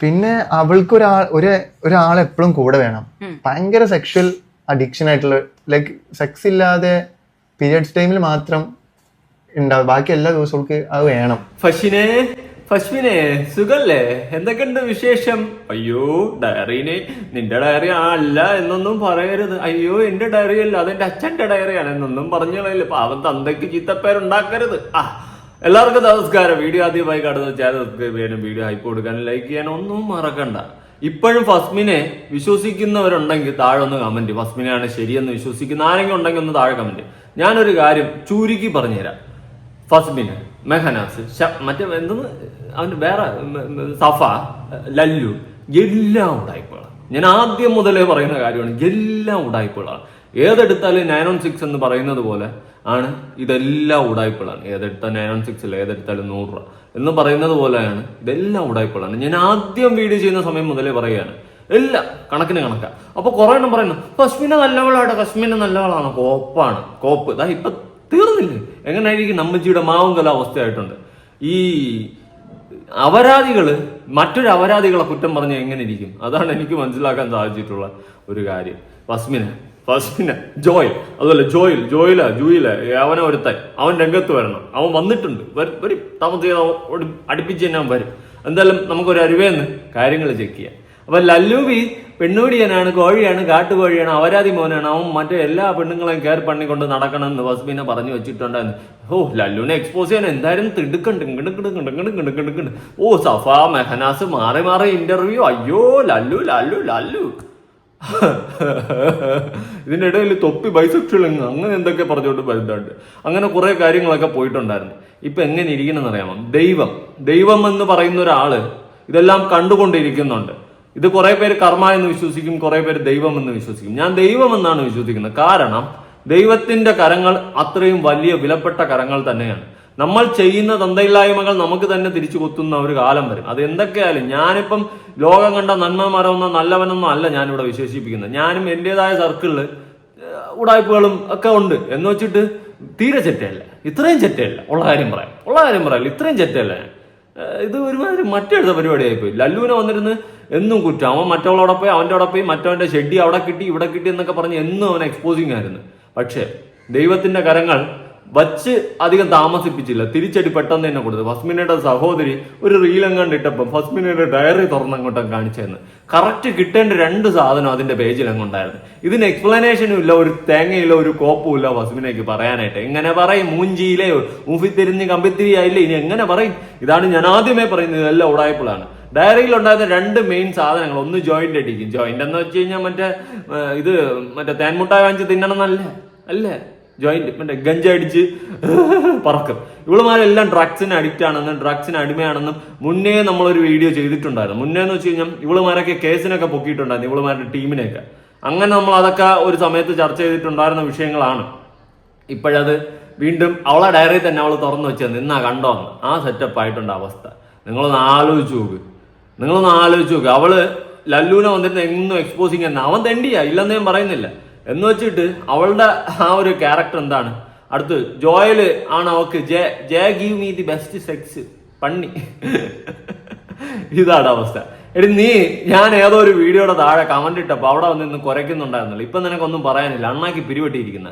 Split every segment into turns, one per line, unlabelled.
പിന്നെ അവൾക്ക് ഒരാൾ എപ്പോഴും കൂടെ വേണം. ഭയങ്കര സെക്ഷൽ അഡിക്ഷൻ ആയിട്ടുള്ള, ലൈക്ക് സെക്സ് ഇല്ലാതെ പീരിയഡ്സ് ടൈമിൽ മാത്രം ഉണ്ടാവും, ബാക്കി എല്ലാ ദിവസവും അത് വേണം.
ഫഷ്മിനെ സുഖല്ലേ? എന്തൊക്കെയുണ്ട് വിശേഷം? അയ്യോ ഡയറിനെ നിന്റെ ഡയറി അല്ല എന്നൊന്നും പറയരുത്. അയ്യോ എന്റെ ഡയറി അല്ല, അതെന്റെ അച്ഛന്റെ ഡയറിയാണ് എന്നൊന്നും പറഞ്ഞു കളയില്ല. പാവം തന്തയ്ക്ക് ചീത്തപ്പേരുണ്ടാക്കരുത്. എല്ലാവർക്കും നമസ്കാരം. വീഡിയോ ആദ്യമായി കാണുന്ന ചാനൽ സബ്സ്ക്രൈബ് ചെയ്യാനും വീഡിയോ ഹൈപ്പ് കൊടുക്കാനും ലൈക്ക് ചെയ്യാനും ഒന്നും മറക്കണ്ട. ഇപ്പോഴും ഫസ്മിനെ വിശ്വസിക്കുന്നവരുണ്ടെങ്കിൽ താഴെ ഒന്ന് കമന്റ്. ഫസ്മിനെയാണ് ശരിയെന്ന് വിശ്വസിക്കുന്ന ആരെങ്കിലും ഉണ്ടെങ്കിൽ ഒന്ന് താഴെ കമന്റ്. ഞാനൊരു കാര്യം ചുരുക്കി പറഞ്ഞുതരാം. ഫസ്മിന്, മെഹനാസ്, മറ്റേ എന്തെന്ന് അവന്റെ വേറെ സഫ, ലല്ലു എല്ലാം ഉടായ്പകളാണ്. ഞാൻ ആദ്യം മുതലേ പറയുന്ന കാര്യമാണ്, എല്ലാം ഉടായ്പകളാണ്. ഏതെടുത്താലും 916 എന്ന് പറയുന്നത് പോലെ ആണ് ഇതെല്ലാം ഉടായ്പകളാണ്. ഏതെടുത്താൽ 916 ഏതെടുത്താലും 100 രൂപ എന്ന് പറയുന്നത് പോലെയാണ് ഇതെല്ലാം ഉടായ്പകളാണ്. ഞാൻ ആദ്യം വീഡിയോ ചെയ്യുന്ന സമയം മുതലേ പറയുകയാണ്, എല്ലാം കണക്കിന് കണക്കാ. അപ്പൊ കുറെ എണ്ണം പറയുന്നു കശ്മീനെ നല്ലവളാണ്, കശ്മീനെ നല്ലവളാണ്, കോപ്പാണ്, കോപ്പ്. ഇതാ ഇപ്പൊ തീർന്നില്ലേ? എങ്ങനെയായിരിക്കും നമ്മച്ചിയുടെ മാവും കല അവസ്ഥയായിട്ടുണ്ട്. ഈ അപരാധികള് മറ്റൊരു അപരാധികളെ കുറ്റം പറഞ്ഞ് എങ്ങനെ ഇരിക്കും? അതാണ് എനിക്ക് മനസ്സിലാക്കാൻ സാധിച്ചിട്ടുള്ള ഒരു കാര്യം. ഫസ്മിന ജോയൽ, അതുപോലെ ജോയില അവനെ ഒരുത്തൻ, അവൻ രംഗത്ത് വരണം. അവൻ വന്നിട്ടുണ്ട്, വരും താമസിക്കാൻ അടുപ്പിച്ച് തന്നെ അവൻ വരും. എന്തായാലും നമുക്കൊരു അരുവേന്ന് കാര്യങ്ങൾ ചെക്ക് ചെയ്യാം. അപ്പൊ ലല്ലൂബി പെണ്ണുപിടിയനാണ്, കോഴിയാണ്, കാട്ടുകോഴിയാണ്, അപരാധി മോനാണ്, അവൻ മറ്റേ എല്ലാ പെണ്ണുങ്ങളെയും കയറി പണിക്കൊണ്ട് നടക്കണമെന്ന് ഫസ്മിനെ പറഞ്ഞു വെച്ചിട്ടുണ്ടായിരുന്നു. ലല്ലുവിനെ എക്സ്പോസ് ചെയ്യാൻ എന്തായാലും തിടുക്കുണ്ട്. സഫ മെഹനാസ് മാറി ഇന്റർവ്യൂ. അയ്യോ ലല്ലു ഇതിന്റെ ഇടയിൽ തൊപ്പി ബൈസെക്ഷൽ അങ്ങനെ എന്തൊക്കെ പറഞ്ഞുകൊണ്ട് വരുന്നുണ്ട്. അങ്ങനെ കുറെ കാര്യങ്ങളൊക്കെ പോയിട്ടുണ്ടായിരുന്നു. ഇപ്പൊ എങ്ങനെ ഇരിക്കണമെന്ന് അറിയാമോ? ദൈവം എന്ന് പറയുന്ന ഒരാള് ഇതെല്ലാം കണ്ടുകൊണ്ടിരിക്കുന്നുണ്ട്. ഇത് കുറെ പേര് കർമ്മ എന്ന് വിശ്വസിക്കും, കുറെ പേര് ദൈവം എന്ന് വിശ്വസിക്കും. ഞാൻ ദൈവം എന്നാണ് വിശ്വസിക്കുന്നത്. കാരണം ദൈവത്തിന്റെ കരങ്ങൾ അത്രയും വലിയ വിലപ്പെട്ട കരങ്ങൾ തന്നെയാണ്. നമ്മൾ ചെയ്യുന്ന തന്തയില്ലായ്മകൾ നമുക്ക് തന്നെ തിരിച്ചു കുത്തുന്ന ഒരു കാലം വരും. അത് എന്തൊക്കെയായാലും ഞാനിപ്പം ലോകം കണ്ട നന്മ മറവുന്ന നല്ലവനൊന്നും അല്ല ഞാനിവിടെ വിശേഷിപ്പിക്കുന്നത്. ഞാനും എന്റേതായ സർക്കിളിൽ ഉടായ്പകളും ഒക്കെ ഉണ്ട് എന്ന് വെച്ചിട്ട് തീരെ ചെറ്റയല്ല, ഇത്രയും ചെറ്റയല്ല. ഉള്ള കാര്യം പറയാം, ഇത്രയും ചെറ്റയല്ല ഞാൻ. ഇത് ഒരുമാതിരി മറ്റെടുത്ത പരിപാടിയായിപ്പോയി. ലല്ലുവിനെ വന്നിരുന്ന് എന്നും കുറ്റം, അവൻ മറ്റവളോടെ പോയി, അവൻ്റെ അവിടെ പോയി, മറ്റവന്റെ ഷെഡി അവിടെ കിട്ടി ഇവിടെ കിട്ടി എന്നൊക്കെ പറഞ്ഞ് എന്നും അവൻ എക്സ്പോസിങ് ആയിരുന്നു. പക്ഷെ ദൈവത്തിന്റെ കരങ്ങൾ വച്ച് അധികം താമസിപ്പിച്ചില്ല, തിരിച്ചടി പെട്ടെന്ന് തന്നെ കൊടുത്തു. ഫസ്മിനയുടെ സഹോദരി ഒരു റീലങ്ങാണ്ട് ഇട്ടപ്പം ഫസ്മിനയുടെ ഡയറി തുറന്നങ്ങോട്ടും കാണിച്ചെന്ന് കറക്റ്റ് കിട്ടേണ്ട 2 സാധനം അതിന്റെ പേജിൽ അങ്ങുണ്ടായിരുന്നു. ഇതിന് എക്സ്പ്ലനേഷനും ഇല്ല, ഒരു തേങ്ങയില്ല, ഒരു കോപ്പും ഇല്ല ഫസ്മിനയ്ക്ക് പറയാനായിട്ട്. എങ്ങനെ പറയും? മൂഞ്ചിയിലെ ഊഫിത്തിരിഞ്ഞ് കമ്പിത്തിരിയായില്ലേ, ഇനി എങ്ങനെ പറയും? ഇതാണ് ഞാൻ ആദ്യമേ പറയുന്നത്, ഇതെല്ലാം ഉടായ്പളാണ്. ഡയറിയിൽ ഉണ്ടായിരുന്ന 2 മെയിൻ സാധനങ്ങൾ, ഒന്ന് ജോയിന്റ് അടിക്കും. ജോയിന്റ് എന്ന് വെച്ച് കഴിഞ്ഞാൽ മറ്റേ തേൻമുട്ടായി വാങ്ങിച്ച് തിന്നണം അല്ലേ? ജോയിന്റ് മറ്റേ ഗഞ്ചടിച്ച് പറക്കും. ഇവളുമാരെല്ലാം ഡ്രഗ്സിന് അഡിക്റ്റ് ആണെന്നും ഡ്രഗ്സിന് അടിമയാണെന്നും മുന്നേ നമ്മളൊരു വീഡിയോ ചെയ്തിട്ടുണ്ടായിരുന്നു. മുന്നേ എന്ന് വെച്ച് കഴിഞ്ഞാൽ ഇവളുമാരൊക്കെ കേസിനൊക്കെ പൊക്കിയിട്ടുണ്ടായിരുന്നു, ഇവളുമാരുടെ ടീമിനെയൊക്കെ. അങ്ങനെ നമ്മൾ അതൊക്കെ ഒരു സമയത്ത് ചർച്ച ചെയ്തിട്ടുണ്ടായിരുന്ന വിഷയങ്ങളാണ്. ഇപ്പോഴത് വീണ്ടും അവളെ ഡയറി തന്നെ അവൾ തുറന്നു വെച്ചത് നിന്നാ കണ്ടോന്ന് ആ സെറ്റപ്പ് ആയിട്ടുണ്ട് അവസ്ഥ. നിങ്ങളൊന്ന് ആലോചിച്ച് നോക്ക്. അവള് ലല്ലുവിനെ വന്നിട്ട് എന്നും എക്സ്പോസിങ് തന്നെ. അവൻ തെണ്ടിയാ, ഇല്ലെന്ന് ഞാൻ പറയുന്നില്ല. എന്ന് വെച്ചിട്ട് അവളുടെ ആ ഒരു ക്യാരക്ടർ എന്താണ്? അടുത്ത് ജോയല് ആണ് അവക്ക് ജെ give me the best sex പണ്ണി. ഇതാണ് അവസ്ഥ. ഞാൻ ഏതോ ഒരു വീഡിയോയുടെ താഴെ കമന്റ് ഇട്ടപ്പോ അവിടെ വന്ന് ഇന്ന് കുരയ്ക്കുന്നുണ്ടായിരുന്നല്ലോ. ഇപ്പൊ നിനക്കൊന്നും പറയാനില്ല, അണ്ണാക്കി പിരിവെട്ടിയിരിക്കുന്ന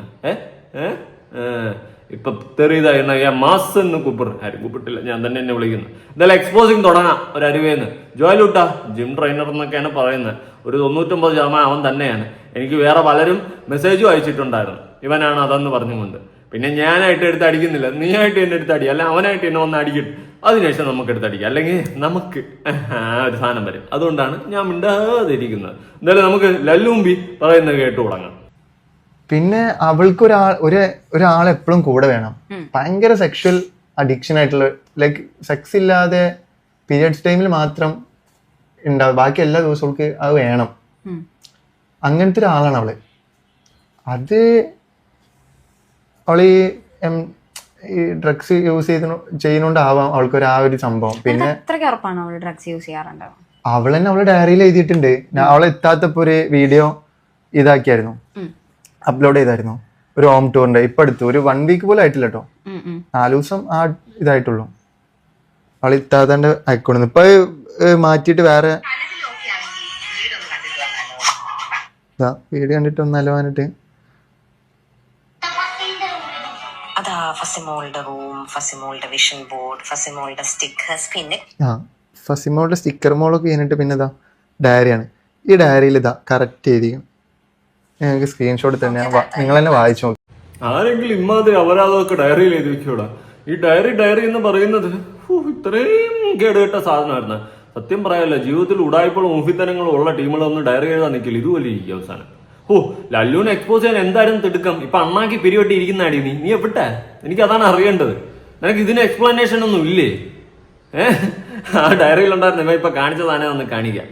ഇപ്പൊ തെറിയതായിരുന്നു മാസം കൂപ്പിട്ടില്ല, ഞാൻ തന്നെ എന്നെ വിളിക്കുന്നു. എന്തായാലും എക്സ്പോസിങ് തുടങ്ങാം ഒരു അരുവേന്ന്. ജോയലൂട്ടാ ജിം ട്രെയിനർ എന്നൊക്കെയാണ് പറയുന്നത്. ഒരു 99% അവൻ തന്നെയാണ്. എനിക്ക് വേറെ പലരും മെസ്സേജും അയച്ചിട്ടുണ്ടായിരുന്നു, ഇവനാണ് അതെന്ന് പറഞ്ഞുകൊണ്ട്. പിന്നെ ഞാനായിട്ട് എടുത്ത് അടിക്കുന്നില്ല, നീയായിട്ട് എന്നെ എടുത്ത് അടി, അല്ല അവനായിട്ട് എന്നെ വന്ന് അടിക്കട്ടെ, അതിനുശേഷം നമുക്ക് എടുത്തടിക്കാം. അല്ലെങ്കിൽ നമുക്ക് ഒരു സാധനം വരും. അതുകൊണ്ടാണ് ഞാൻ മിണ്ടാതിരിക്കുന്നത്. എന്തായാലും നമുക്ക് ലല്ലുമ്പി പറയുന്നത് കേട്ടു തുടങ്ങാം.
പിന്നെ അവൾക്ക് ഒരാൾ എപ്പോഴും കൂടെ വേണം. ഭയങ്കര സെക്ഷൽ അഡിക്ഷൻ ആയിട്ടുള്ള, ലൈക്ക് സെക്സ് ഇല്ലാതെ പീരിയഡ്സ് ടൈമിൽ മാത്രം ഉണ്ടാവും, ബാക്കി എല്ലാ ദിവസവും അത് വേണം. അങ്ങനത്തെ ഒരാളാണ് അവള്. അത് അവള് ഈ ഡ്രഗ്സ് യൂസ് ചെയ്യുന്നോണ്ടാവാം അവൾക്ക് ആ ഒരു സംഭവം. പിന്നെ അവൾ തന്നെ അവളുടെ ഡയറിയിൽ എഴുതിയിട്ടുണ്ട്. അവളെ എത്താത്തപ്പോ ഒരു വീഡിയോ ഇതാക്കിയായിരുന്നു, അപ്ലോഡ് ചെയ്തായിരുന്നു, ഒരു ഹോം ടൂറിന്റെ. ഇപ്പൊ അടുത്ത് ഒരു 1 വീക്ക് പോലും ആയിട്ടില്ല കേട്ടോ, 4 ദിവസം ആ ഇതായിട്ടുള്ളൂ. അവൾ ഇത്താത്തന്റെ അയക്കൊണ്ടു. ഇപ്പൊ മാറ്റിയിട്ട് വേറെ വീട് കണ്ടിട്ട് ഒന്നല്ലോ പറഞ്ഞിട്ട്
അതാ ഫസിമോളുടെ റൂം, ഫസിമോളുടെ വിഷൻ ബോർഡ്, ഫസിമോളുടെ സ്റ്റിക്കേഴ്സ്, പിന്നെ
ഫസിമോളുടെ സ്റ്റിക്കർ മോളൊക്കെ കഴിഞ്ഞിട്ട് പിന്നെ ഇതാ ഡയറിയാണ്. ഈ ഡയറിയിൽ ഇതാ കറക്റ്റ് എഴുതിക്കും. ഞങ്ങൾക്ക് സ്ക്രീൻഷോട്ട് തന്നെ നിങ്ങൾ തന്നെ വായിച്ചു നോക്കി.
ആരെങ്കിലും ഇമ്മാതിരി അപരാധമൊക്കെ ഡയറിയിൽ എഴുതി വെക്കൂടാ. ഈ ഡയറി എന്ന് പറയുന്നത് ഇത്രയും കേടുകെട്ട സാധനമായിരുന്നു. സത്യം പറയാല്ല, ജീവിതത്തിൽ ഉടായ്പകളും ഊഹിത്തരങ്ങളും ഉള്ള ടീമുകളൊന്നും ഡയറി എഴുതാൻ നിൽക്കില്ല. ഇതുപോലെ ഇരിക്കും അവസാനം. ലല്ലുവിനെ എക്സ്പോസ് ചെയ്യാൻ എന്തായാലും തിടുക്കം. ഇപ്പൊ അണ്ണാക്കി പിരിവെട്ടി ഇരിക്കുന്നതാടി നീ എവിടെ? എനിക്ക് അതാണ് അറിയേണ്ടത്. നിനക്ക് ഇതിന് എക്സ്പ്ലനേഷൻ ഒന്നും ഇല്ലേ? ആ ഡയറിയിൽ ഉണ്ടായിരുന്നു. ഇപ്പൊ കാണിച്ചതാണെ ഒന്ന് കാണിക്കാം.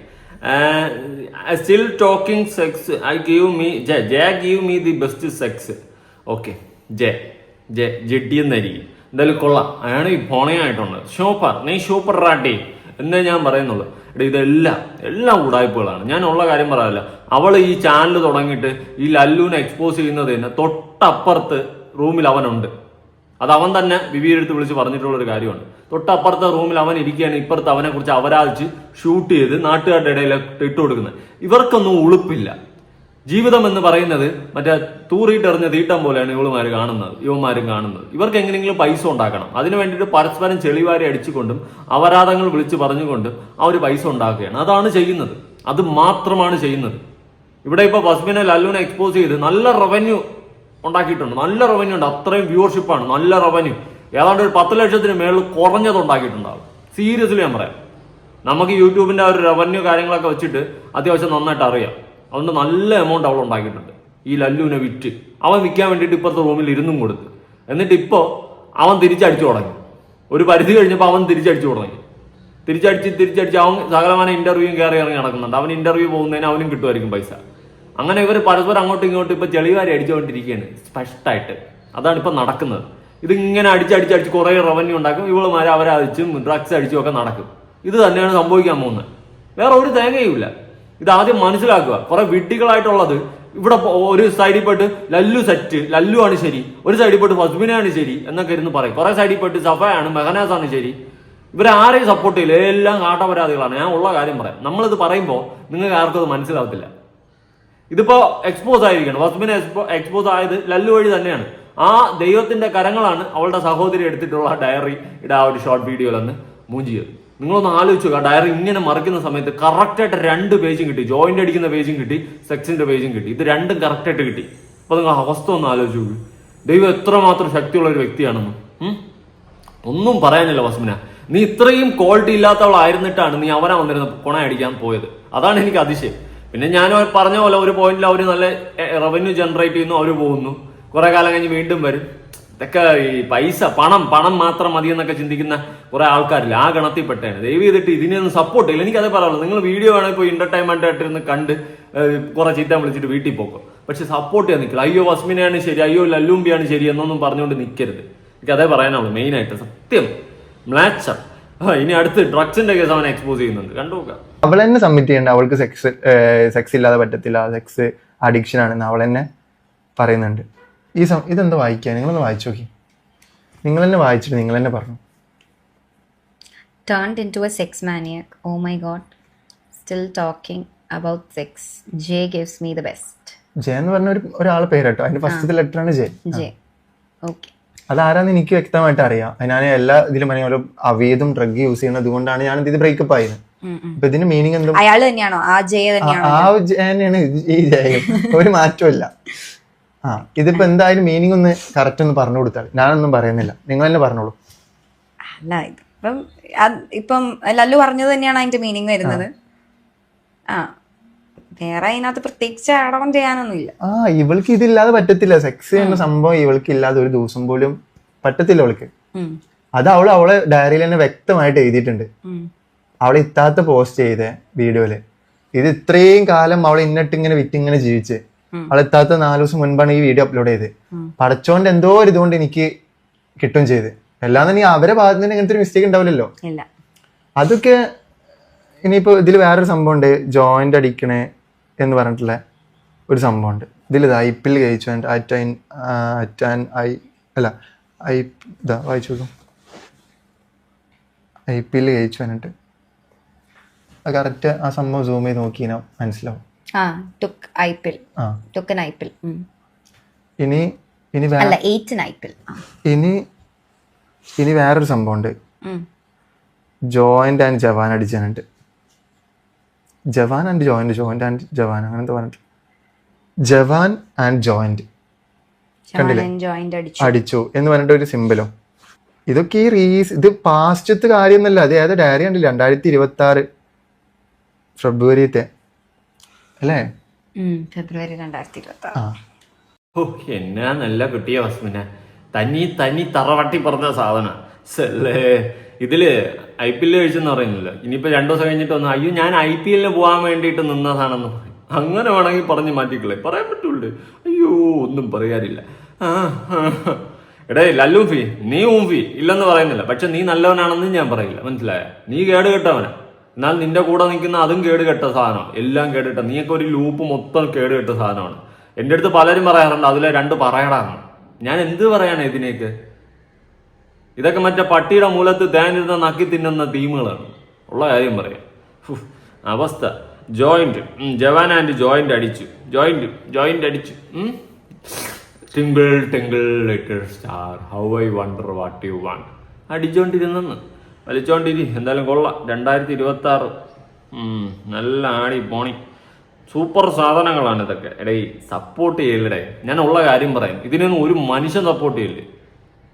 Still talking sex, I give me J give me the best sex. Okay, JD എന്നായിരിക്കും. എന്തായാലും കൊള്ളാം, അയാൾ ഈ ഫോണയായിട്ടുണ്ട്. നീ സൂപ്പർ റാട്ടി എന്നേ ഞാൻ പറയുന്നുള്ളൂ. ഇതെല്ലാം ഉടായ്പകളാണ്. ഞാൻ ഉള്ള കാര്യം പറയാറില്ല. അവൾ ഈ ചാനൽ തുടങ്ങിയിട്ട് ഈ ലല്ലുവിനെ എക്സ്പോസ് ചെയ്യുന്നത് തന്നെ തൊട്ടപ്പുറത്ത് റൂമിൽ അവനുണ്ട്. അത് അവൻ തന്നെ വിവിയുടെ അടുത്ത് വിളിച്ച് പറഞ്ഞിട്ടുള്ള ഒരു കാര്യമാണ്. തൊട്ടപ്പുറത്തെ റൂമിൽ അവൻ ഇരിക്കുകയാണ്. ഇപ്പുറത്ത് അവനെ കുറിച്ച് അവരാധിച്ച് ഷൂട്ട് ചെയ്ത് നാട്ടുകാരുടെ ഇടയിൽ ഇട്ട് കൊടുക്കുന്നത്. ഇവർക്കൊന്നും ഉളുപ്പില്ല. ജീവിതം എന്ന് പറയുന്നത് മറ്റേ തൂറിയിട്ടെറിഞ്ഞ തീട്ടം പോലെയാണ് ഇവന്മാരും കാണുന്നത്. ഇവർക്ക് എങ്ങനെയെങ്കിലും പൈസ ഉണ്ടാക്കണം. അതിനു വേണ്ടിയിട്ട് പരസ്പരം ചെളിവാരി അടിച്ചുകൊണ്ടും അപരാധങ്ങൾ വിളിച്ച് പറഞ്ഞുകൊണ്ടും അവർ പൈസ ഉണ്ടാക്കുകയാണ്. അതാണ് ചെയ്യുന്നത്. അത് മാത്രമാണ് ചെയ്യുന്നത്. ഇവിടെ ഇപ്പൊ ബസ്മിനെ ലല്ലുവിനെ എക്സ്പോസ് ചെയ്ത് നല്ല റവന്യൂ ഉണ്ടാക്കിയിട്ടുണ്ട്. നല്ല റവന്യൂ ഉണ്ട്. അത്രയും വ്യൂവർഷിപ്പാണ്. നല്ല റവന്യൂ. ഏതാണ്ട് ഒരു 10 ലക്ഷത്തിന് മേളിൽ കുറഞ്ഞത് ഉണ്ടാക്കിയിട്ടുണ്ടാവും. സീരിയസ്ലി ഞാൻ പറയാം. നമുക്ക് യൂട്യൂബിന്റെ ആ ഒരു റവന്യൂ കാര്യങ്ങളൊക്കെ വെച്ചിട്ട് അത്യാവശ്യം നന്നായിട്ട് അറിയാം. അതുകൊണ്ട് നല്ല എമൗണ്ട് അവൾ ഉണ്ടാക്കിയിട്ടുണ്ട്. ഈ ലല്ലുവിനെ വിറ്റ് അവൻ വിൽക്കാൻ വേണ്ടിയിട്ട് ഇപ്പുറത്തെ റൂമിൽ ഇരുന്നും കൊടുത്ത്. എന്നിട്ട് ഇപ്പോൾ അവൻ തിരിച്ചടിച്ചു തുടങ്ങി. ഒരു പരിധി കഴിഞ്ഞപ്പോൾ അവൻ തിരിച്ചടിച്ചു തുടങ്ങി. തിരിച്ചടിച്ച് അവൻ സകലമാന ഇന്റർവ്യൂവും കയറി ഇറങ്ങി നടക്കുന്നുണ്ട്. അവൻ ഇന്റർവ്യൂ പോകുന്നതിന് അവനും കിട്ടുമായിരിക്കും പൈസ. അങ്ങനെ ഇവർ പരസ്പരം അങ്ങോട്ടും ഇങ്ങോട്ടും ഇപ്പൊ ചെളിവാരി അടിച്ചുകൊണ്ടിരിക്കുകയാണ് സ്പഷ്ടമായിട്ട്. അതാണ് ഇപ്പൊ നടക്കുന്നത്. ഇതിങ്ങനെ അടിച്ചടിച്ച് കുറെ റവന്യൂ ഉണ്ടാക്കും. ഇവളുമാരെ അവരാധിച്ചും ഡ്രഗ്സ് അടിച്ചും ഒക്കെ നടക്കും. ഇത് തന്നെയാണ് സംഭവിക്കാൻ പോകുന്നത്. വേറെ ഒരു തേങ്ങയുമില്ല. ഇത് ആദ്യം മനസ്സിലാക്കുക. കുറെ വിഡ്ഢികളായിട്ടുള്ളത് ഇവിടെ ഒരു സൈഡിൽ പോയിട്ട് ലല്ലു ആണ് ശരി, ഒരു സൈഡിൽ പോയിട്ട് ഫസ്ബിനാണ് ശരി എന്നൊക്കെ ഇരുന്ന് പറയും. കുറെ സൈഡിൽ പോയിട്ട് സഫയാണ്, മെഹനാസാണ് ശരി. ഇവരെ ആരെയും സപ്പോർട്ട് ചെയ്യില്ല. എല്ലാം കാട്ടപരാധികളാണ്. ഞാൻ ഉള്ള കാര്യം പറയാം. നമ്മളിത് പറയുമ്പോൾ നിങ്ങൾക്ക് ആർക്കും അത് മനസ്സിലാവത്തില്ല. ഇതിപ്പോ എക്സ്പോസ് ആയിരിക്കണം. ഫസ്ബിനെ എക്സ്പോസ് ആയത് ലല്ലു വഴി തന്നെയാണ്. ആ ദൈവത്തിന്റെ കരങ്ങളാണ് അവളുടെ സഹോദരി എടുത്തിട്ടുള്ള ഡയറിയുടെ ആ ഒരു ഷോർട്ട് വീഡിയോയിലെന്ന് മൂഞ്ചിയത്. നിങ്ങളൊന്ന് ആലോചിച്ചു. ആ ഡയറി ഇങ്ങനെ മറിക്കുന്ന സമയത്ത് കറക്റ്റായിട്ട് 2 പേജും കിട്ടി. ജോയിന്റ് അടിക്കുന്ന പേജും കിട്ടി, സെക്സിന്റെ പേജും കിട്ടി. ഇത് രണ്ടും കറക്റ്റായിട്ട് കിട്ടി. അപ്പൊ നിങ്ങൾ അവസ്ഥ ഒന്ന് ആലോചിച്ചു. ദൈവം എത്രമാത്രം ശക്തിയുള്ള ഒരു വ്യക്തിയാണെന്ന് ഒന്നും പറയാനില്ല. വസ്മിന, നീ ഇത്രയും ക്വാളിറ്റി ഇല്ലാത്തവളായിരുന്നിട്ടാണ് നീ അവനെ വന്നിരുന്ന കൊണ അടിക്കാൻ പോയത്. അതാണ് എനിക്ക് അതിശയം. പിന്നെ ഞാൻ പറഞ്ഞ പോലെ ഒരു പോയിന്റിൽ അവർ നല്ല റവന്യൂ ജനറേറ്റ് ചെയ്യുന്നു, അവർ പോകുന്നു. കുറെ കാലം കഴിഞ്ഞ് വീണ്ടും വരും. ഇതൊക്കെ ഈ പൈസ പണം മാത്രം മതി എന്നൊക്കെ ചിന്തിക്കുന്ന കുറെ ആൾക്കാരില്ല. ആ ഗണത്തിൽപ്പെട്ടാണ്. ദയവ് ചെയ്തിട്ട് ഇതിനൊന്നും സപ്പോർട്ട് ചെയ്യില്ല. എനിക്കതേ പറയാനുള്ളൂ. നിങ്ങൾ വീഡിയോ വേണമെങ്കിൽ ഇപ്പോൾ എന്റർടൈൻമെന്റ് ആയിട്ടിരുന്ന് കണ്ട് കുറെ ചീത്ത വിളിച്ചിട്ട് വീട്ടിൽ പോക്കും. പക്ഷെ സപ്പോർട്ട് ചെയ്യാൻ നിൽക്കില്ല. അയ്യോ വസ്മിനെയാണ് ശരി, അയ്യോ ലല്ലൂമ്പിയാണ് ശരി എന്നൊന്നും പറഞ്ഞുകൊണ്ട് നിൽക്കരുത്. എനിക്കതേ പറയാനുള്ളൂ മെയിനായിട്ട്. സത്യം മ്ലാച്ചം. ഇനി അടുത്ത് ഡ്രഗ്സിന്റെ കേസ് അവനെ എക്സ്പോസ് ചെയ്യുന്നുണ്ട്. കണ്ടുനോക്കാം.
അവൾ തന്നെ സബ്മിറ്റ് ചെയ്യണ്ട. അവൾക്ക് സെക്സ് ഇല്ലാതെ പറ്റത്തില്ല, സെക്സ് അഡിക്ഷൻ ആണെന്ന് അവൾ തന്നെ പറയുന്നുണ്ട്. ഇതെന്താ വായിക്കുക? നിങ്ങളൊന്ന് വായിച്ചു നോക്കി. നിങ്ങൾ തന്നെ വായിച്ചിട്ട് നിങ്ങൾ തന്നെ പറഞ്ഞു.
Turned into a sex maniac. Oh my god. Still talking about sex. Jay gives me the best.
J എന്ന് പറഞ്ഞ ഒരാളെ പേര് കേട്ടോ. അതിന്റെ ഫസ്റ്റത്തെ ലെറ്റർ ആണ് ജെ.
Okay.
അതാരാന്ന് എനിക്ക് വ്യക്തമായിട്ട് അറിയാം. ഞാൻ എല്ലാ ഇതിലും പറഞ്ഞ അവീതും ഡ്രഗ് യൂസ് ചെയ്യുന്നത് കൊണ്ടാണ് ഞാൻ ഇത് ബ്രേക്കപ്പ് ആയത്. അപ്പൊ ഇതിന്റെ മീനിങ് എന്തോ
അയാൾ തന്നെയാണോ? ആ ജെ തന്നെയാണോ?
ആ ജെ തന്നെയാണ് ഈ ജയം. ഒരു മാറ്റമില്ല. ഇതിപ്പോ എന്തായാലും മീനിങ് ഒന്ന് കറക്റ്റ് ഒന്ന് പറഞ്ഞു കൊടുത്താൽ. ഞാനൊന്നും പറയുന്നില്ല, നിങ്ങൾ തന്നെ പറഞ്ഞോളൂ.
അല്ല, ഇപ്പം ലല്ലു പറഞ്ഞത് തന്നെയാണ് അതിന്റെ മീനിങ് വരുന്നത്. വേറെ അതിനകത്ത് പ്രത്യേകിച്ച് ആഡോൺ ചെയ്യാനൊന്നുമില്ല.
ഇവൾക്ക് ഇതില്ലാതെ പറ്റത്തില്ല. സെക്സ് എന്ന സംഭവം ഇവൾക്ക് ഇല്ലാതെ ഒരു ദിവസം പോലും പറ്റത്തില്ല അവൾക്ക്. അത് അവളെ ഡയറിയിൽ തന്നെ വ്യക്തമായിട്ട് എഴുതിയിട്ടുണ്ട്. അവളെ ഇത്താത്ത പോസ്റ്റ് ചെയ്ത വീഡിയോയില് ഇത് ഇത്രയും കാലം അവളെ ഇന്നിട്ട് വിറ്റിങ്ങനെ ജീവിച്ച് അവളെത്താത്ത 4 ദിവസം മുൻപാണ് ഈ വീഡിയോ അപ്ലോഡ് ചെയ്ത്. പടച്ചോണ്ട് എന്തോ ഒരു ഇതുകൊണ്ട് എനിക്ക് കിട്ടും ചെയ്ത്. അല്ലാതെ നീ അവരെ ഭാഗത്ത് നിന്ന് ഇങ്ങനത്തെ ഒരു മിസ്റ്റേക്ക് ഉണ്ടാവില്ലല്ലോ. അതൊക്കെ ഇനിയിപ്പോ ഇതിൽ വേറൊരു സംഭവം ഉണ്ട്. ജോയിന്റ് അടിക്കണേ എന്ന് പറഞ്ഞിട്ടുള്ള ഒരു സംഭവം ഉണ്ട്. ഇതിൽ ഐപ്പിൽ കഴിച്ചു വായിച്ചു നോക്കും. IPL ജയിച്ചു വന്നിട്ട് കറക്റ്റ് ആ സംഭവം സൂം ചെയ്ത് നോക്കിയാൽ മനസ്സിലാവും.
took IPL. Took an IPL.
ഇനി
അല്ല 8 in IPL.
ഇനി വേറൊരു സംഭവമുണ്ട്. ജോയിന്റ് ആൻഡ് ജവാൻ അടിച്ചാനുണ്ട്. ജവാൻ ആൻഡ് ജവാൻ അങ്ങനത്തെ പറഞ്ഞിട്ട് ജവാൻ ആൻഡ് ജോയിന്റ് കണ്ടില്ലേ അടിച്ചു എന്ന് പറഞ്ഞിട്ട് ഒരു സിമ്പലോ. ഇതൊക്കെ ഇത് പാസ്റ്റത്തെ കാര്യമൊന്നുമല്ല. അത് ഏതോ ഡയറി കണ്ടില്ല 2026 ഫെബ്രുവരിത്തെ അല്ലേ?
ഫെബ്രുവരി 2026.
ഓ എന്നാ നല്ല കുട്ടിയ വസ്മിന, തനി തറവട്ടി പറഞ്ഞ സാധന സല്ലേ. ഇതില് IPL കഴിച്ചെന്ന് പറയുന്നില്ല. ഇനിയിപ്പോ 2 ദിവസം കഴിഞ്ഞിട്ട് വന്നു അയ്യോ ഞാൻ IPL പോകാൻ വേണ്ടിയിട്ട് നിന്നതാണെന്ന് പറയും. അങ്ങനെ വേണമെങ്കിൽ പറഞ്ഞ് മാറ്റിക്കളെ, പറയാൻ പറ്റുള്ളൂ. അയ്യോ ഒന്നും പറയാറില്ല. എടേ ലല്ലൂഫി, നീ ഊംഫി ഇല്ലെന്ന് പറയുന്നില്ല, പക്ഷെ നീ നല്ലവനാണെന്ന് ഞാൻ പറയില്ല, മനസ്സിലായ? നീ കേട് കെട്ടവനാ. എന്നാൽ നിന്റെ കൂടെ നിൽക്കുന്ന അതും കേട് കെട്ട സാധനം, എല്ലാം കേട് കെട്ട. നീയൊക്കെ ഒരു ലൂപ്പ് മൊത്തം കേട് കെട്ട സാധനമാണ്. എൻ്റെ അടുത്ത് പലരും പറയാറുണ്ട് അതിലെ 2 പറയടാണ്. ഞാൻ എന്ത് പറയാണ് ഇതിനേക്ക്? ഇതൊക്കെ മറ്റേ പട്ടിയുടെ മൂലത്ത് തേനിരുന്ന നക്കി തിന്നുന്ന ടീമുകളാണ്. ഉള്ള കാര്യം പറയാം. അവസ്ഥ ജോയിന്റ് ജവാൻ ആൻഡ് ജോയിന്റ് അടിച്ചു. ജോയിന്റ് അടിച്ചു. Twinkle twinkle little star how I wonder what you want അടിച്ചോണ്ടിരുന്നെന്ന് വലിച്ചോണ്ടിരി. എന്തായാലും കൊള്ളാം. 2026 നല്ല ആടി പോണി. സൂപ്പർ സാധനങ്ങളാണ് ഇതൊക്കെ. എടേ സപ്പോർട്ട് ചെയ്യല്ലേ. ഞാൻ ഉള്ള കാര്യം പറയാം, ഇതിനൊന്നും ഒരു മനുഷ്യൻ സപ്പോർട്ട് ചെയ്യില്ലേ.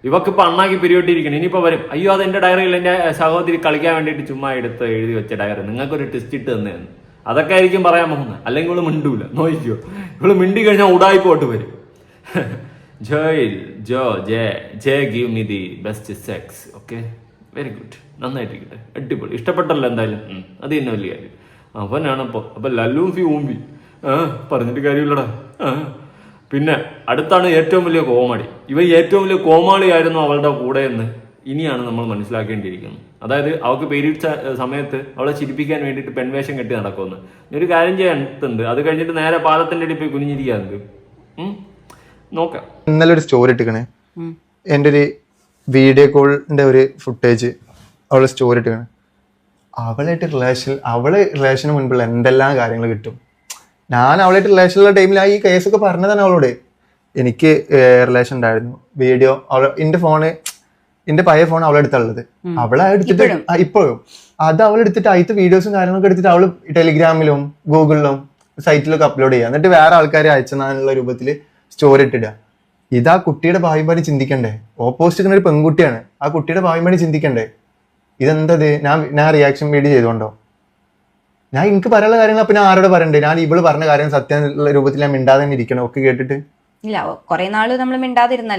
ഇവക്കിപ്പോൾ അണ്ണാക്കി പിരിവട്ടിയിരിക്കണം. ഇനിയിപ്പോൾ വരും അയ്യോ അത് എൻ്റെ ഡയറിയിൽ എൻ്റെ സഹോദരി കളിക്കാൻ വേണ്ടിയിട്ട് ചുമ്മാ എടുത്ത് എഴുതി വെച്ച ഡയറി, നിങ്ങൾക്കൊരു ടെസ്റ്റ് ഇട്ട് തന്നെയാണ്. അതൊക്കെ ആയിരിക്കും പറയാൻ പോകുന്നത്. അല്ലെങ്കിൽ ഇവള് മിണ്ടൂല. നോക്കിക്കോ, ഇവള് മിണ്ടി കഴിഞ്ഞാൽ ഉടായിപ്പോട്ട് വരും. ജെ give me the best sex. Okay, very good, നന്നായിട്ടിരിക്കട്ടെ, അടിപൊളി. ഇഷ്ടപ്പെട്ടല്ലോ എന്തായാലും, അത് തന്നെ വലിയ കാര്യം. അവനാണപ്പോ അപ്പൊ ലല്ലൂംഫി ഊമ്പി പറഞ്ഞിട്ട് കാര്യമില്ലടാ. പിന്നെ അടുത്താണ് ഏറ്റവും വലിയ കോമാളി. ഇവ ഏറ്റവും വലിയ കോമാളിയായിരുന്നു അവളുടെ കൂടെ എന്ന് ഇനിയാണ് നമ്മൾ മനസ്സിലാക്കേണ്ടിയിരിക്കുന്നത്. അതായത് അവൾക്ക് പീരീഡ്സ് സമയത്ത് അവളെ ചിരിപ്പിക്കാൻ വേണ്ടിയിട്ട് പെൺവേഷം കെട്ടി നടക്കുമെന്ന്. ഒരു കാര്യം ചെയ്യാനുണ്ട്, അത് കഴിഞ്ഞിട്ട് നേരെ പാലത്തിന്റെ അടി പോയി കുനിഞ്ഞിരിക്കാറുണ്ട്. നോക്കാം.
ഇന്നലെ ഒരു സ്റ്റോറി ഇട്ടിക്കണേ, എൻ്റെ ഒരു വീഡിയോ കോളിന്റെ ഒരു ഫുട്ടേജ് അവള് സ്റ്റോറി ഇട്ടിക്കണേ. അവള് റിലേഷന് മുൻപുള്ള എന്തെല്ലാം കാര്യങ്ങൾ കിട്ടും. ഞാൻ അവളായിട്ട് റിലേഷനുള്ള ടൈമിൽ ഈ കേസൊക്കെ പറഞ്ഞതാണ് അവളോട്. എനിക്ക് റിലേഷൻ ഉണ്ടായിരുന്നു. വീഡിയോ എന്റെ പഴയ ഫോൺ അവളെടുത്തുള്ളത്. അവളെ എടുത്തിട്ട് ഇപ്പോഴും അത് അവളെടുത്തിട്ട് അതിന്റെ വീഡിയോസും കാര്യങ്ങളൊക്കെ എടുത്തിട്ട് അവള് ടെലിഗ്രാമിലും ഗൂഗിളിലും സൈറ്റിലൊക്കെ അപ്ലോഡ് ചെയ്യുക. എന്നിട്ട് വേറെ ആൾക്കാരെ അയച്ചെന്നുള്ള രൂപത്തിൽ സ്റ്റോറി ഇട്ടിടുക. ഇത് ആ കുട്ടിയുടെ ഭാവിമാരി ചിന്തിക്കണ്ടേ? ഓപ്പോസിറ്റ് ഒരു പെൺകുട്ടിയാണ്. ആ കുട്ടിയുടെ ഭാവിമാരി ചിന്തിക്കണ്ടേ? ഇതെന്തത്? ഞാൻ റിയാക്ഷൻ വീഡിയോ ചെയ്തോണ്ടോ? ഞാൻ എനിക്ക് പറയാനുള്ള കാര്യങ്ങൾ അപ്പൊ ഞാൻ ആരോട് പറയണ്ടേ? ഞാൻ ഇവള് പറഞ്ഞ കാര്യം സത്യം രൂപത്തിൽ ഞാൻ മിണ്ടാതെ തന്നെ ഇരിക്കണം. ഒക്കെ കേട്ടിട്ട്
കുറെ നാള് മിണ്ടാതിരുന്നു.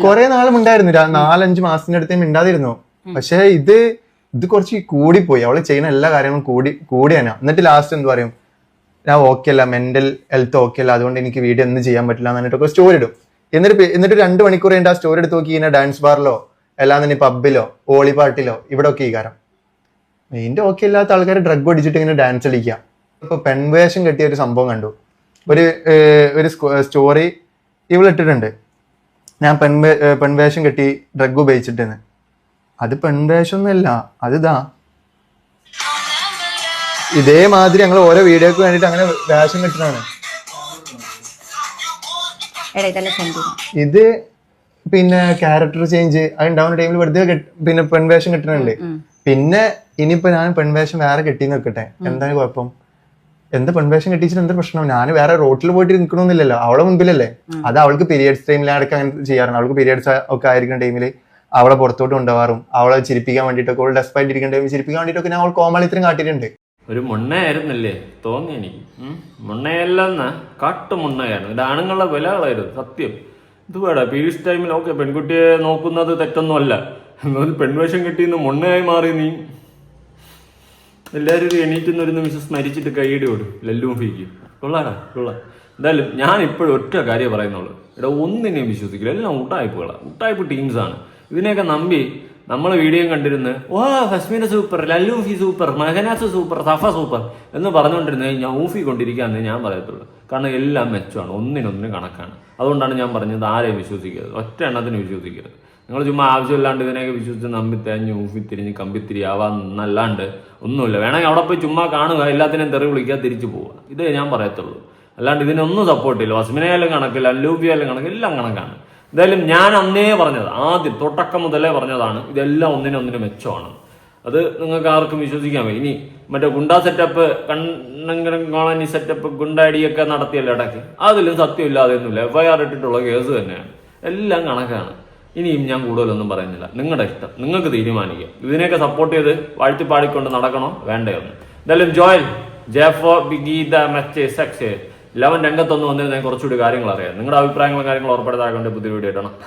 4-5 മാസത്തിന്റെ അടുത്ത് മിണ്ടാതിരുന്നു. പക്ഷെ ഇത് കുറച്ച് കൂടിപ്പോയി. അവള് ചെയ്യുന്ന എല്ലാ കാര്യങ്ങളും കൂടിയാണ്. എന്നിട്ട് ലാസ്റ്റ് എന്ത് പറയും, ഞാൻ ഓക്കെ അല്ല, മെന്റൽ ഹെൽത്ത് ഓക്കെ അല്ല, അതുകൊണ്ട് എനിക്ക് വീഡിയോ ഒന്നും ചെയ്യാൻ പറ്റില്ല എന്നിട്ടൊക്കെ സ്റ്റോറി ഇടും. എന്നിട്ട് 2 മണിക്കൂർ കഴിഞ്ഞിട്ട് ആ സ്റ്റോറി എടുത്ത് നോക്കി ഇങ്ങനെ ഡാൻസ് ബാറിലോ അല്ലാതെ പബ്ബിലോ ഓളി പാർട്ടിലോ ഇവിടെ ഒക്കെ ഈ കാരം മെയിൻ്റെ ഓക്കെ ഇല്ലാത്ത ആൾക്കാർ ഡ്രഗ് അടിച്ചിട്ട് ഇങ്ങനെ ഡാൻസ് കളിക്കുക. ഇപ്പൊ പെൺവേഷം കെട്ടിയ ഒരു സംഭവം കണ്ടു. ഒരു സ്റ്റോറി ഇവളിട്ടിട്ടുണ്ട്, ഞാൻ പെൺവേഷം കെട്ടി ഡ്രഗ് ഉപയോഗിച്ചിട്ടെന്ന്. അത് പെൺവേഷമൊന്നുമല്ല, അതിതാ ഇതേമാതിരി ഞങ്ങൾ ഓരോ വീഡിയോക്ക് വേണ്ടിട്ട് അങ്ങനെ വേഷം കെട്ടിട്ടാണ്. ഇത് പിന്നെ ക്യാരക്ടർ ചേഞ്ച് അത് ഉണ്ടാവുന്ന ടൈമിൽ വെറുതെ പിന്നെ പെൺവേഷം കെട്ടുന്നുണ്ട്. പിന്നെ ഇനിയിപ്പോ ഞാൻ പെൺവേഷം വേറെ കെട്ടിന്ന് വെക്കട്ടെ, എന്താണ് കുഴപ്പം? എന്താ പെൺവേഷം കെട്ടിച്ചിട്ട് എന്താ പ്രശ്നം? ഞാൻ വേറെ റോട്ടിൽ പോയിട്ട് നിൽക്കണമെന്നില്ലല്ലോ, അവളെ മുൻപിലല്ലേ. അത് അവൾക്ക് പീരിയഡ്സ് ടൈമിലടക്കം അങ്ങനെ ചെയ്യാറുണ്ട്. അവൾക്ക് പീരിയഡ്സ് ഒക്കെ ആയിരിക്കുന്ന ടൈമിൽ അവളെ പുറത്തോട്ട് കൊണ്ടുപോകാറും അവളെ ചിരിപ്പിക്കാൻ വേണ്ടിയിട്ടൊക്കെ, അവൾ ഡെസ്പായിട്ട് ഇരിക്കുന്ന ടൈമിൽ ചിരിപ്പിക്കാൻ വേണ്ടിയിട്ടൊക്കെ ഞാൻ അവൾ കോമാളിത്തരം കാട്ടിയിട്ടുണ്ട്.
ഒരു മുണ്ണയായിരുന്നല്ലേ തോന്നി എനിക്ക്. മുണ്ണയല്ലെന്ന കാട്ടു മുണ്ണയാണ്. ഇത് ആണുങ്ങളുടെ വിലകളായിരുന്നു സത്യം. ഇത് വേടാ പീരീഡ്സ് ടൈമിൽ ഓക്കെ പെൺകുട്ടിയെ നോക്കുന്നത് തെറ്റൊന്നുമല്ല, എന്നാലും പെൺവേഷം കെട്ടിന്ന് മുണ്ണയായി മാറി നീ. എല്ലാവരും ഒരു എണീറ്റുന്നൊരു നിമിഷം സ്മരിച്ചിട്ട് കൈയ്യടി കൊടുക്കും ലല്ലൂഫിക്ക്. കൊള്ളാടാ കൊള്ളാം. എന്തായാലും ഞാൻ ഇപ്പോഴും ഒറ്റ കാര്യം പറയുന്നുള്ളൂ, ഇവിടെ ഒന്നിനെയും വിശ്വസിക്കില്ല. എല്ലാം ഉട്ടായ്പകളാണ്, ഉട്ടായ്പ ടീംസാണ്. ഇതിനെയൊക്കെ നമ്പി നമ്മൾ വീഡിയോ കണ്ടിരുന്ന് ഓ ഹസ്മിന സൂപ്പർ, ലല്ലൂഫി സൂപ്പർ, മെഹനാസ് സൂപ്പർ, സഫ സൂപ്പർ എന്ന് പറഞ്ഞുകൊണ്ടിരുന്നത് ഞാൻ ഊഫി കൊണ്ടിരിക്കുകയെന്നേ ഞാൻ പറയത്തുള്ളൂ. കാരണം എല്ലാം മെച്ചമാണ്, ഒന്നിനൊന്നിനും കണക്കാണ്. അതുകൊണ്ടാണ് ഞാൻ പറഞ്ഞത് ആരെയും വിശ്വസിക്കരുത്, ഒറ്റ എണ്ണത്തിന് വിശ്വസിക്കരുത്. നിങ്ങൾ ചുമ്മാ ആവശ്യമില്ലാണ്ട് ഇതിനെയൊക്കെ വിശ്വസിച്ച് നമ്പിത്തേഞ്ഞ് ഊഫിത്തിരിഞ്ഞ് കമ്പിത്തിരിയാവാന്നല്ലാണ്ട് ഒന്നുമില്ല. വേണമെങ്കിൽ അവിടെ പോയി ചുമ്മാ കാണുക, എല്ലാത്തിനെയും തെറി വിളിക്കുക, തിരിച്ചു പോവുക. ഇതേ ഞാൻ പറയത്തുള്ളൂ. അല്ലാണ്ട് ഇതിനൊന്നും സപ്പോർട്ട് ചെയ്യില്ല. വസ്മിനയാലും കണക്കില്ല, അല്ലൂബിയാലും കണക്കില്ല, എല്ലാം കണക്കാണ്. എന്തായാലും ഞാൻ അന്നേ പറഞ്ഞത്, ആദ്യം തുടക്കം മുതലേ പറഞ്ഞതാണ്, ഇതെല്ലാം ഒന്നിനൊന്നിന് മെച്ചമാണ്. അത് നിങ്ങൾക്ക് ആർക്കും വിശ്വസിക്കാൻ വയ്യ. ഇനി മറ്റേ ഗുണ്ടാ സെറ്റപ്പ്, കണ്ണങ്കരം കോളനി സെറ്റപ്പ്, ഗുണ്ടടിയൊക്കെ നടത്തിയല്ലോ ഇടയ്ക്ക്, അതിലും സത്യമില്ലാതെ ഒന്നുമില്ല. FIR ഇട്ടിട്ടുള്ള കേസ് തന്നെയാണ്. എല്ലാം കണക്കാണ്. ഇനിയും ഞാൻ കൂടുതലൊന്നും പറയുന്നില്ല. നിങ്ങളുടെ ഇഷ്ടം, നിങ്ങൾക്ക് തീരുമാനിക്കാം. ഇതിനെയൊക്കെ സപ്പോർട്ട് ചെയ്ത് വാഴ്ത്തിപ്പാടിക്കൊണ്ട് നടക്കണോ വേണ്ടയോ എന്ന്. എന്തായാലും ജോയൽ ജെഫോ ബിഗി ദ മെച്ച് സെക്സ് 11 രംഗത്തൊന്നും വന്നിരുന്നെങ്കിൽ കുറച്ചുകൂടി കാര്യങ്ങൾ അറിയാം. നിങ്ങളുടെ അഭിപ്രായങ്ങളും കാര്യങ്ങളും ഉറപ്പെടുത്താൻ പുതിയ വീഡിയോ ഇടണം.